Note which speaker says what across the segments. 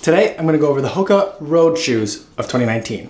Speaker 1: Today, I'm gonna go over the Hoka Road shoes of 2019.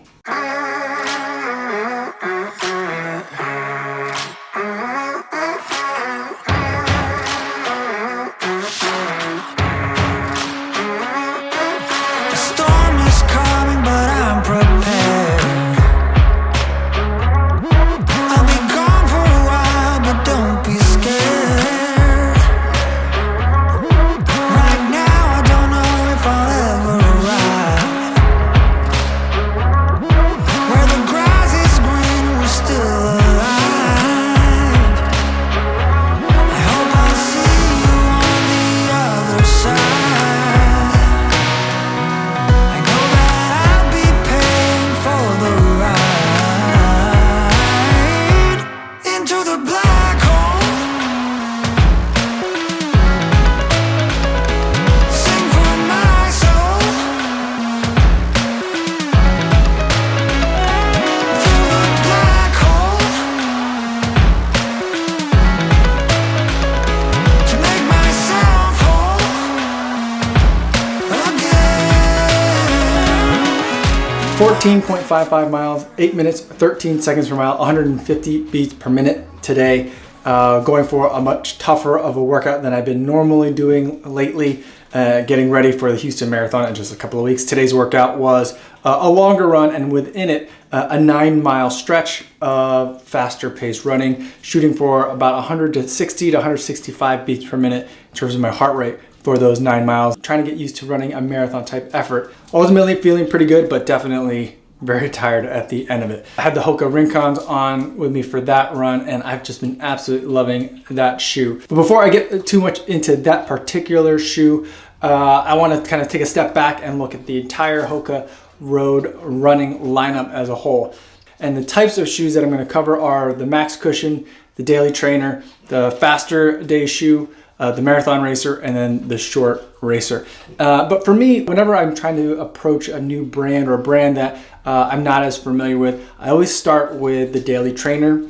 Speaker 1: .55 miles, 8 minutes, 13 seconds per mile, 150 beats per minute today. Going for a much tougher of a workout than I've been normally doing lately, getting ready for the Houston Marathon in just a couple of weeks. Today's workout was a longer run, and within it, a 9-mile stretch of faster paced running, shooting for about 160 to 165 beats per minute in terms of my heart rate for those 9 miles. Trying to get used to running a marathon type effort. Ultimately feeling pretty good, but definitely very tired at the end of it. I had the Hoka Rincons on with me for that run, and I've just been absolutely loving that shoe. But before I get too much into that particular shoe, I want to kind of take a step back and look at the entire Hoka Road Running lineup as a whole. And the types of shoes that I'm going to cover are the Max Cushion, the Daily Trainer, the Faster Day shoe, the Marathon Racer, and then the Short Racer. But for me, whenever I'm trying to approach a new brand or a brand that I'm not as familiar with, I always start with the Daily Trainer.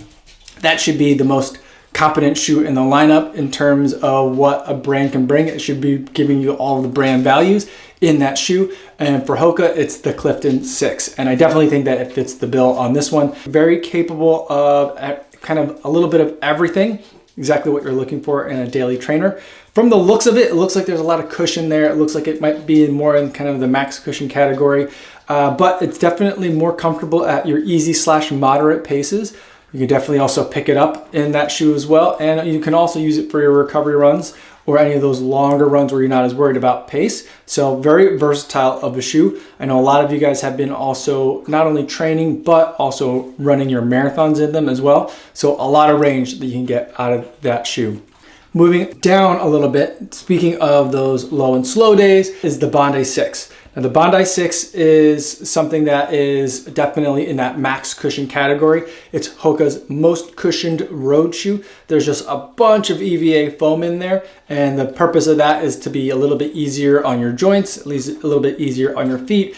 Speaker 1: That should be the most competent shoe in the lineup in terms of what a brand can bring. It should be giving you all the brand values in that shoe. And for Hoka, it's the Clifton 6. And I definitely think that it fits the bill on this one. Very capable of kind of a little bit of everything. Exactly what you're looking for in a Daily Trainer. From the looks of it, it looks like there's a lot of cushion there. It looks like it might be more in kind of the max cushion category, but it's definitely more comfortable at your easy/moderate paces. You can definitely also pick it up in that shoe as well, and you can also use it for your recovery runs or any of those longer runs where you're not as worried about pace. So very versatile of a shoe. I know a lot of you guys have been also not only training, but also running your marathons in them as well. So a lot of range that you can get out of that shoe. Moving down a little bit, speaking of those low and slow days, is the Bondi 6. Now the Bondi 6 is something that is definitely in that max cushion category. It's Hoka's most cushioned road shoe. There's just a bunch of EVA foam in there, and the purpose of that is to be a little bit easier on your joints, at least a little bit easier on your feet.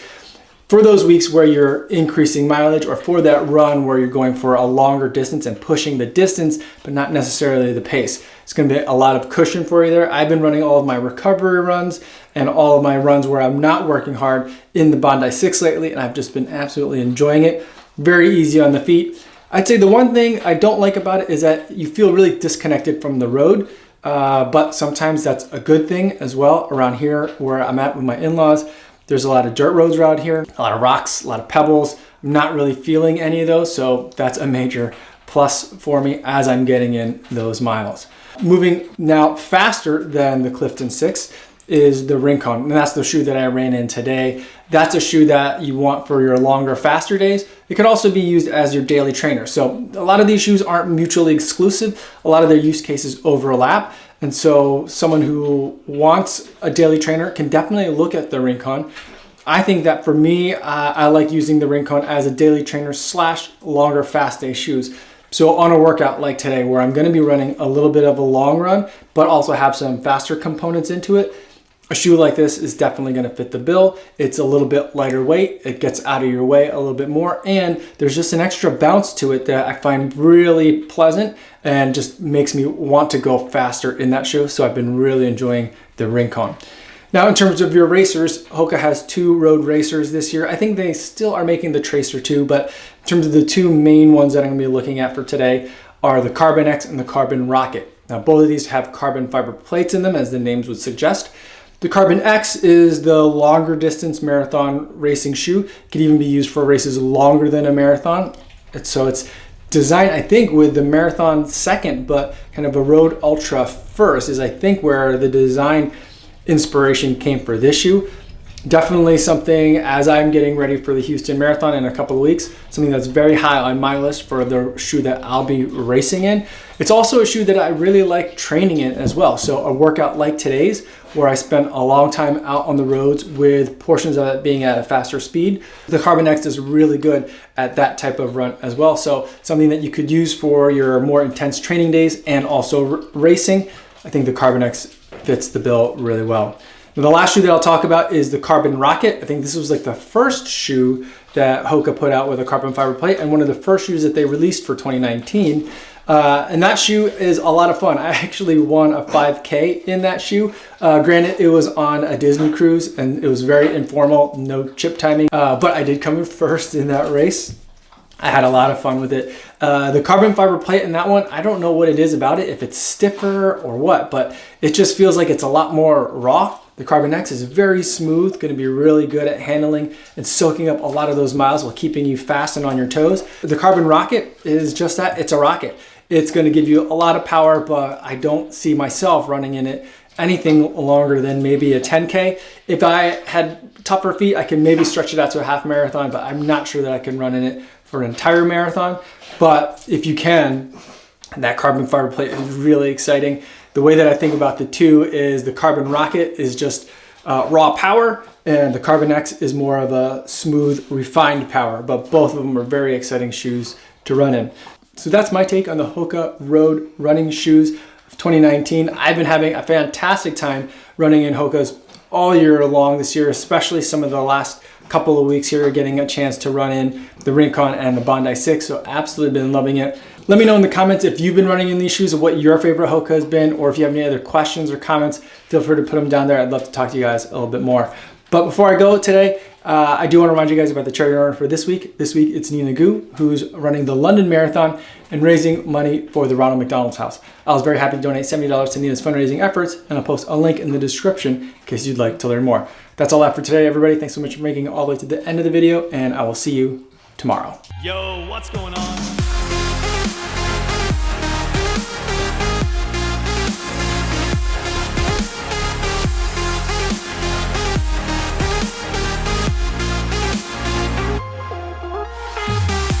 Speaker 1: For those weeks where you're increasing mileage, or for that run where you're going for a longer distance and pushing the distance, but not necessarily the pace. It's gonna be a lot of cushion for you there. I've been running all of my recovery runs and all of my runs where I'm not working hard in the Bondi 6 lately, and I've just been absolutely enjoying it. Very easy on the feet. I'd say the one thing I don't like about it is that you feel really disconnected from the road, but sometimes that's a good thing as well. Around here where I'm at with my in-laws, there's a lot of dirt roads around here, a lot of rocks, a lot of pebbles. I'm not really feeling any of those, so that's a major plus for me as I'm getting in those miles. Moving now faster than the Clifton 6 is the Rincon, and that's the shoe that I ran in today. That's a shoe that you want for your longer, faster days. It could also be used as your daily trainer. So a lot of these shoes aren't mutually exclusive. A lot of their use cases overlap. And so someone who wants a daily trainer can definitely look at the Rincon. I think that for me, I like using the Rincon as a daily trainer / longer fast day shoes. So on a workout like today, where I'm gonna be running a little bit of a long run, but also have some faster components into it, a shoe like this is definitely gonna fit the bill. It's a little bit lighter weight. It gets out of your way a little bit more, and there's just an extra bounce to it that I find really pleasant and just makes me want to go faster in that shoe. So I've been really enjoying the Rincon. Now, in terms of your racers, Hoka has 2 road racers this year. I think they still are making the Tracer 2, but in terms of the 2 main ones that I'm gonna be looking at for today are the Carbon X and the Carbon Rocket. Now, both of these have carbon fiber plates in them, as the names would suggest. The Carbon X is the longer distance marathon racing shoe. It can even be used for races longer than a marathon. So it's designed, I think, with the marathon second, but kind of a road ultra first is, I think, where the design inspiration came for this shoe. Definitely something, as I'm getting ready for the Houston Marathon in a couple of weeks, something that's very high on my list for the shoe that I'll be racing in. It's also a shoe that I really like training in as well. So a workout like today's, where I spent a long time out on the roads with portions of it being at a faster speed, the Carbon X is really good at that type of run as well. So something that you could use for your more intense training days and also racing. I think the Carbon X fits the bill really well. Now, the last shoe that I'll talk about is the Carbon Rocket. I think this was like the first shoe that Hoka put out with a carbon fiber plate and one of the first shoes that they released for 2019. And that shoe is a lot of fun. I actually won a 5K in that shoe. Granted, it was on a Disney cruise and it was very informal, no chip timing, but I did come in first in that race. I had a lot of fun with it. The carbon fiber plate in that one, I don't know what it is about it, if it's stiffer or what, but it just feels like it's a lot more raw. The Carbon X is very smooth, going to be really good at handling and soaking up a lot of those miles while keeping you fast and on your toes. The Carbon Rocket is just that, it's a rocket. It's going to give you a lot of power, but I don't see myself running in it anything longer than maybe a 10K. If I had tougher feet, I can maybe stretch it out to a half marathon, but I'm not sure that I can run in it for an entire marathon. But if you can, that carbon fiber plate is really exciting. The way that I think about the two is the Carbon Rocket is just raw power, and the Carbon X is more of a smooth, refined power, but both of them are very exciting shoes to run in. So that's my take on the Hoka Road Running shoes of 2019. I've been having a fantastic time running in Hokas all year long this year, especially some of the last couple of weeks here, getting a chance to run in the Rincon and the Bondi 6. So absolutely been loving it. Let me know in the comments if you've been running in these shoes and what your favorite Hoka has been, or if you have any other questions or comments, feel free to put them down there. I'd love to talk to you guys a little bit more. But before I go today, I do want to remind you guys about the charity order for this week. This week it's Nina Gu, who's running the London Marathon and raising money for the Ronald McDonald's House. I was very happy to donate $70 to Nina's fundraising efforts, and I'll post a link in the description in case you'd like to learn more. That's all I have for today, everybody. Thanks so much for making it all the way to the end of the video, and I will see you tomorrow.
Speaker 2: Yo, what's going on?